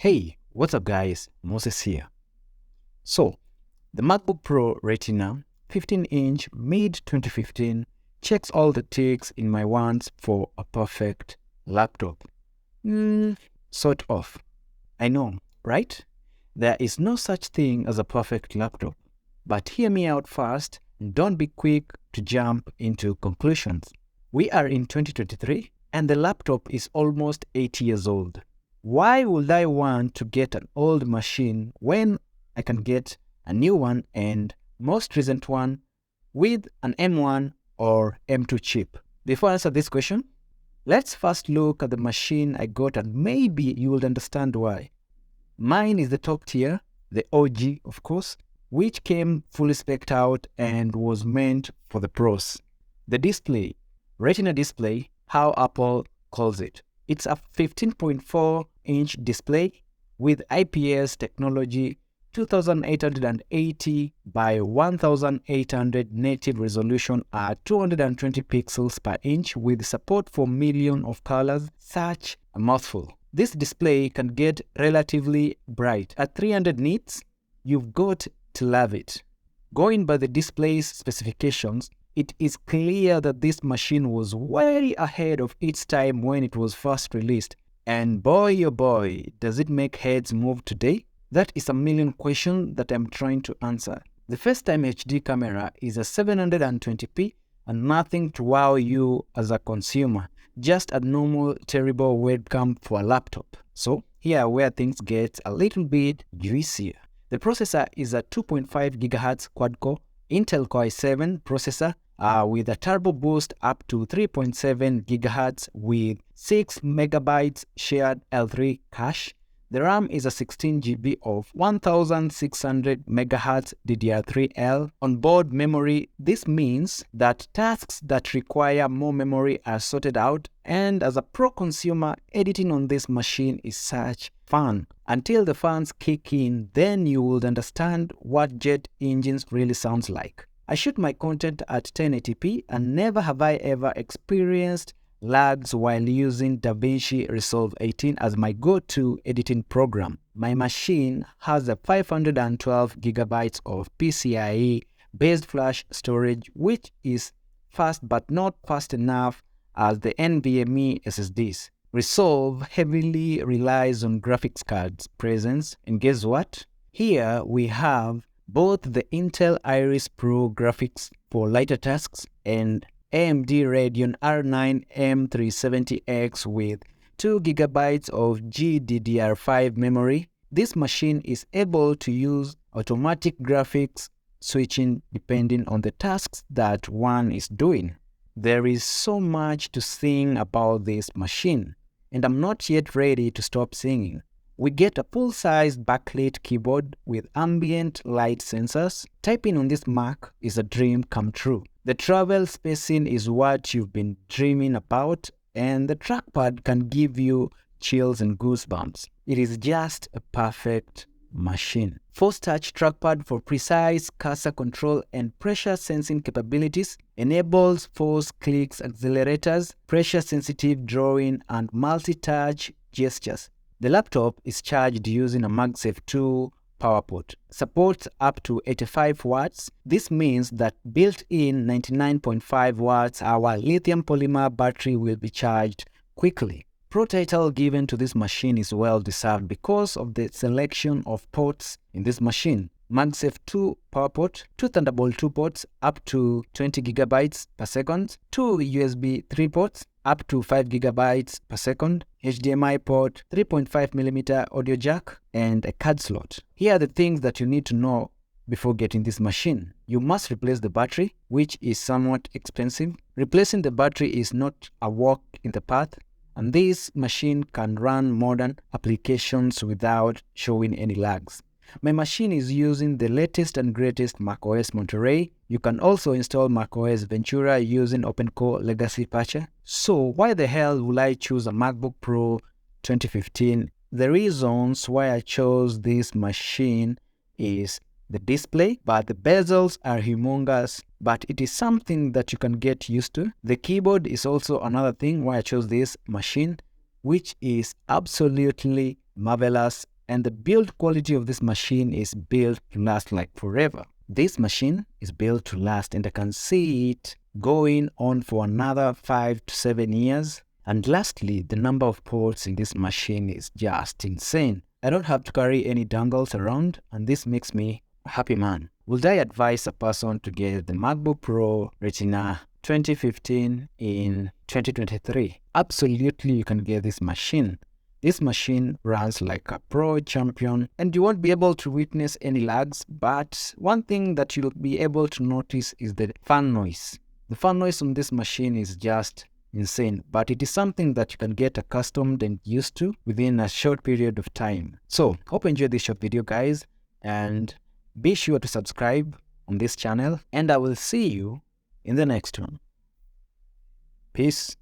Hey, what's up guys? Moses here. So, the MacBook Pro Retina 15-inch mid-2015 checks all the ticks in my wants for a perfect laptop. Sort of. I know, right? There is no such thing as a perfect laptop. But hear me out first and don't be quick to jump into conclusions. We are in 2023 and the laptop is almost 8 years old. Why would I want to get an old machine when I can get a new one and most recent one with an M1 or M2 chip? Before I answer this question, let's first look at the machine I got and maybe you will understand why. Mine is the top tier, the OG of course, which came fully specced out and was meant for the pros. The display, Retina display, how Apple calls it. It's a 15.4-inch display with IPS technology, 2880 by 1800 native resolution at 220 pixels per inch with support for millions of colors. Such a mouthful. This display can get relatively bright. At 300 nits, you've got to love it. Going by the display's specifications, it is clear that this machine was way ahead of its time when it was first released. And boy oh boy, does it make heads move today? That is a million question that I'm trying to answer. The FaceTime HD camera is a 720p and nothing to wow you as a consumer. Just a normal terrible webcam for a laptop. So here where things get a little bit juicier. The processor is a 2.5 GHz quad-core Intel Core i7 processor with a turbo boost up to 3.7 GHz with 6 MB shared L3 cache. The RAM is a 16 GB of 1600 MHz DDR3L. Onboard memory, this means that tasks that require more memory are sorted out, and as a pro consumer, editing on this machine is such fun. Until the fans kick in, then you will understand what jet engines really sounds like. I shoot my content at 1080p and never have I ever experienced lags while using DaVinci Resolve 18 as my go-to editing program. My machine has a 512 GB of PCIe-based flash storage, which is fast but not fast enough as the NVMe SSDs. Resolve heavily relies on graphics cards presence, and guess what? Here we have both the Intel Iris Pro graphics for lighter tasks and AMD Radeon R9 M370X with 2 GB of GDDR5 memory. This machine is able to use automatic graphics switching depending on the tasks that one is doing. There is so much to sing about this machine, and I'm not yet ready to stop singing. We get a full-sized backlit keyboard with ambient light sensors. Typing on this Mac is a dream come true. The travel spacing is what you've been dreaming about, and the trackpad can give you chills and goosebumps. It is just a perfect machine. Force touch trackpad for precise cursor control and pressure sensing capabilities, enables force clicks, accelerators, pressure sensitive drawing, and multi-touch gestures. The laptop is charged using a MagSafe 2 power port. Supports up to 85 watts. This means that built-in 99.5 watts hour lithium polymer battery will be charged quickly. Pro title given to this machine is well deserved because of the selection of ports in this machine. MagSafe 2 power port, 2 Thunderbolt 2 ports up to 20 GB per second, 2 USB 3 ports up to 5 GB per second, HDMI port, 3.5mm audio jack, and a card slot. Here are the things that you need to know before getting this machine. You must replace the battery, which is somewhat expensive. Replacing the battery is not a walk in the path, and this machine can run modern applications without showing any lags. My machine is using the latest and greatest macOS Monterey. You can also install macOS Ventura using OpenCore Legacy Patcher. So why the hell will I choose a MacBook Pro 2015? The reasons why I chose this machine is the display, but the bezels are humongous, but it is something that you can get used to. The keyboard is also another thing why I chose this machine, which is absolutely marvelous and the build quality of this machine is built to last like forever. This machine is built to last, and I can see it going on for another 5 to 7 years. And lastly, the number of ports in this machine is just insane. I don't have to carry any dongles around, and this makes me a happy man. Would I advise a person to get the MacBook Pro Retina 2015 in 2023? Absolutely, you can get this machine. This machine runs like a pro champion, and you won't be able to witness any lags, but one thing that you'll be able to notice is the fan noise. The fan noise on this machine is just insane, but it is something that you can get accustomed and used to within a short period of time. So, hope you enjoyed this short video, guys, and be sure to subscribe on this channel, and I will see you in the next one. Peace.